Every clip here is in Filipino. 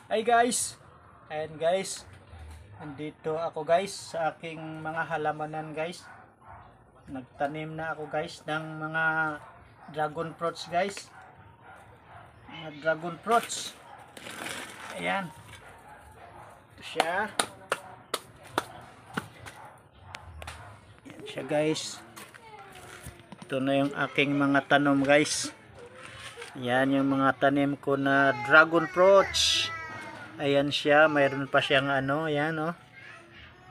Hi guys, and guys, nandito ako guys sa aking mga halamanan guys. Nagtanim na ako guys ng mga dragon fruits guys. Mga dragon fruits. Ayan. Ito siya. Ayan siya guys. Ito na yung aking mga tanom guys. Yan yung mga tanim ko na dragon fruits. Ayan siya, mayroon pa siyang ayan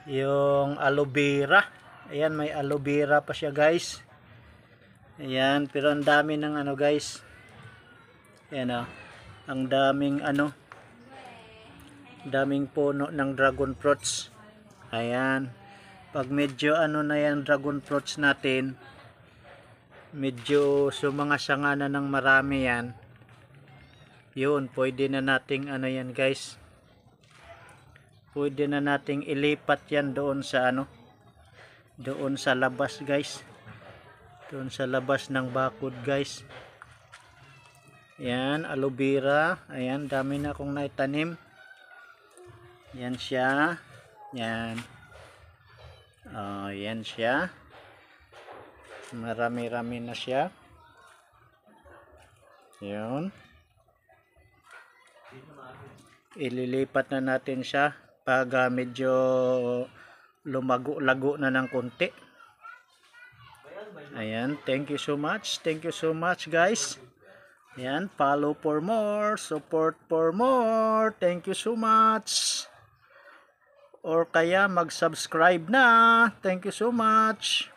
yung aloe vera. Ayan, may aloe vera pa siya guys. Ayan, pero ang dami ng guys. Ayan ang daming daming puno ng dragon fruits. Ayan, pag medyo na yan dragon fruits natin, medyo sumanga-sanga na ng marami yan. Yun, pwede na nating yan guys. Pwede na nating ilipat yan doon sa doon sa labas guys. Doon sa labas ng bakod guys. Yan, aloe vera. Ayan, dami na akong naitanim. Yan siya. Yan. Oh, yan siya. Marami-rami na siya. Yun. Ililipat na natin siya pag medyo lumago-lago na ng konti. Ayan, thank you so much. Thank you so much guys. Ayan, follow for more, support for more. Thank you so much. Or kaya mag-subscribe na. Thank you so much.